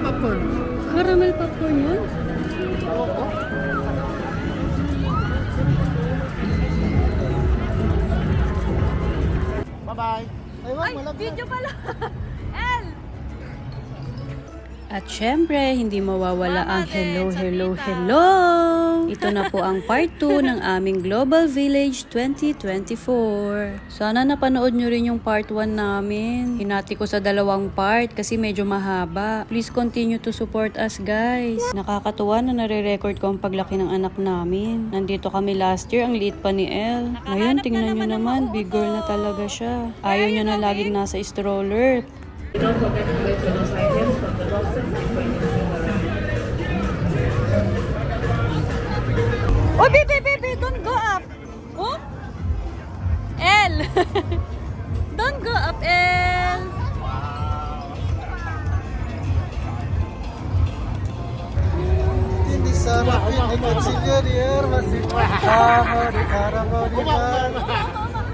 popcorn. Caramel popcorn yun? Bye-bye. Ay, video pala. El! At syempre, hindi mawawala ang hello, din, hello, Safita. hello! Ito na po ang part 2 ng aming Global Village 2024. Sana napanood nyo rin yung part 1 namin. Hinati ko sa 2 part kasi medyo mahaba. Please continue to support us, guys. Nakakatuwa na nare-record ko ang paglaki ng anak namin. Nandito kami last year, ang liit pa ni Elle. Ngayon, tingnan nyo naman, big girl na talaga siya. Ayaw niya na laging nasa stroller. Don't forget to collect your lost items from the boxes and bring them to the room. Oh, baby, don't go up. Oh? El! Don't go up, El! Hindi sana pinag-consider masih di karamo di man.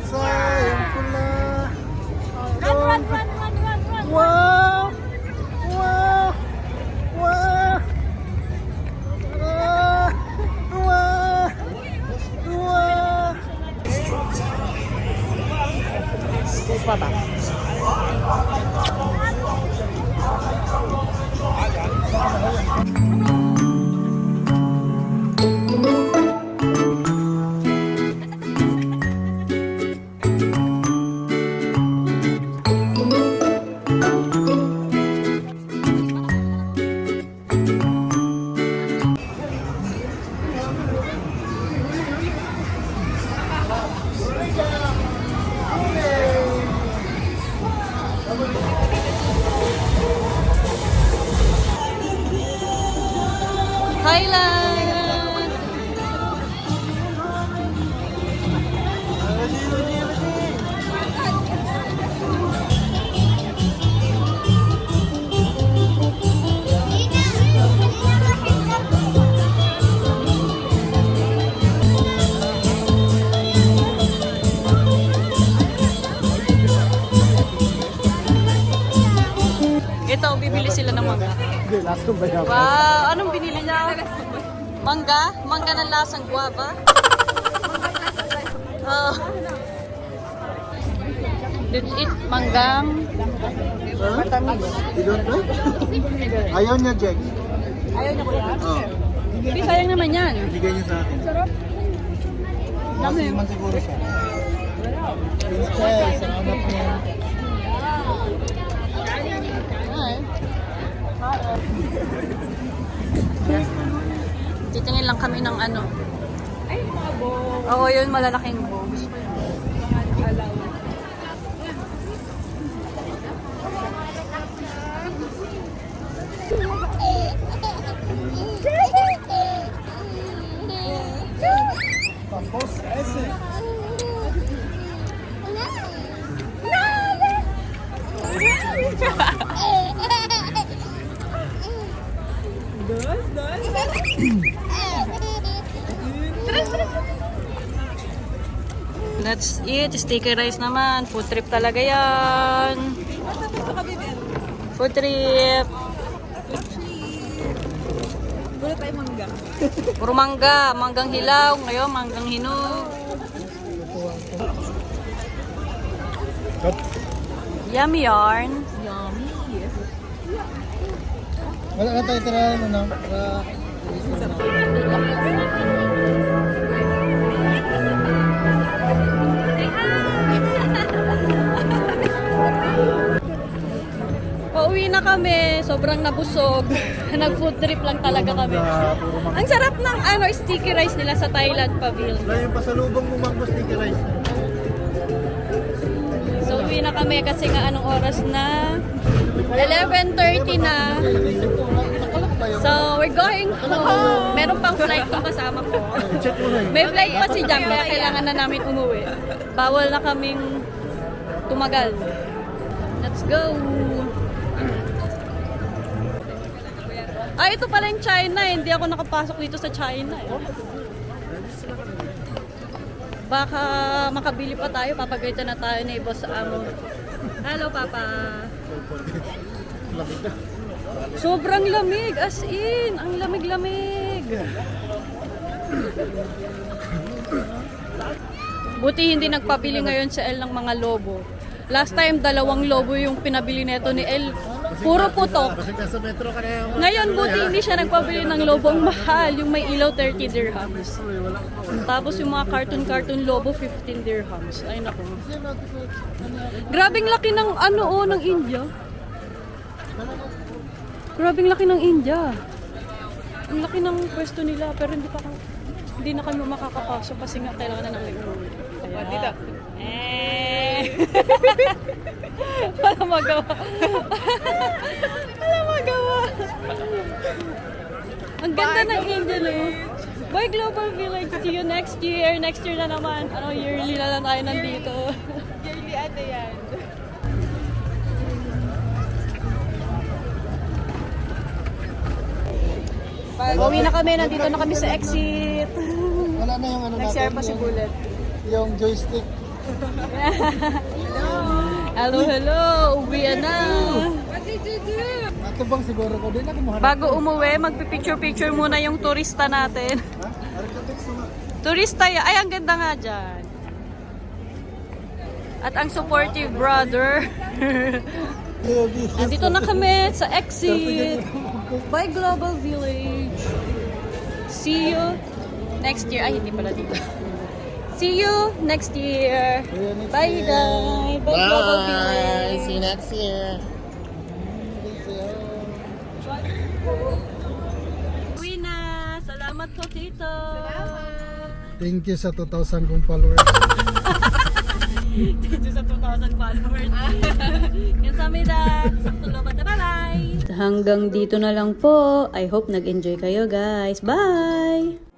Sayang pula. Run! Wow! Wow! Wow! Ah! Wow! Wow! Terus patah. Highland! Ito, bibili sila ng mangga. Hindi, last ko ba yan? Wow! Anong binili niya? Mangga? Mangga ng lasang guava? Oh. Let's eat manggang. Matamis. You don't know? Ayaw niya, Jack. Ayaw niya ko yan? Oh, Hindi, sayang naman yan. bigay niya sa akin. Sarap. Dami. Man siguro siya. Princess, ang anak niya. Ay. Titingin lang kami ng ano. Ay, mga bow. Oo, yun, malalaking bow. Tapos, ese. Let's eat. Sticky rice naman. Food trip talaga yan. Food trip. Wala tayong mangga. Puro mangga. Manggang hilaw. Ngayon, manggang hinog. Yummy yarn. Wala na tayo tira, ano, para... Pauwi na kami. Sobrang nabusog. Nag-food trip lang talaga kami. Ang sarap ng sticky rice nila sa Thailand Pavilion. Wala yung pasalubong mo mango sticky rice. So, uwi na kami kasi nga anong oras na? 11:30 na. So, we're going home. Meron pang flight kung kasama ko. Check mo na yun. May flight pa si Jam, kaya kailangan na namin umuwi. Bawal na kaming tumagal. Let's go! Ay, ito pala yung China. Hindi ako nakapasok dito sa China. Baka makabili pa tayo. Papagalitan na tayo ni Boss Amo. Hello, Papa. Lapit na. Sobrang lamig, as in. Ang lamig-lamig. Buti hindi nagpabili ngayon sa El ng mga lobo. Last time, 2 lobo yung pinabili neto ni El. Puro putok. Kasi nasa metro ka na yung... Ngayon, buti hindi siya nagpabili ng lobo. Ang mahal. Yung may ilaw, 30 dirhams. Tapos yung mga cartoon lobo, 15 dirhams. Ay, naku. Grabing laki ng ng India. Grabing laki ng India. Ang laki ng pwesto nila, pero hindi na kami makakapasok kasi nga kailangan na namin umuwi. Dito. Wala magawa. Wala magawa. Ang ganda ng India, no? Bye, Global Village. See you next year. Next year na naman. Yearly na lang tayo nandito. Yearly ate yan. Uwi na kami. Nandito na kami sa exit. Wala na yung ano Nag-share natin, pa si yung- Bullet. Yung joystick. Hello, hello. Uwi na. Ito bang siguro ko din ako mahanap. Bago umuwi, magpipicture-picture muna yung turista natin. Ha? Architects mo. Turista yan. Ay, ang ganda nga dyan. At ang supportive brother. Nandito na kami sa exit. By Global Village. See you next year. Ay, hindi pala dito. See you next year. Bye, guys. Bye, Global Village. See you next year. Uwi na. Salamat po, Tito. Thank you sa 2,000 kong followers. Thank you sa 2,000 followers. Kamsahamnida. Sakto lobat na. Bye-bye. Hanggang dito na lang po. I hope nag-enjoy kayo guys. Bye!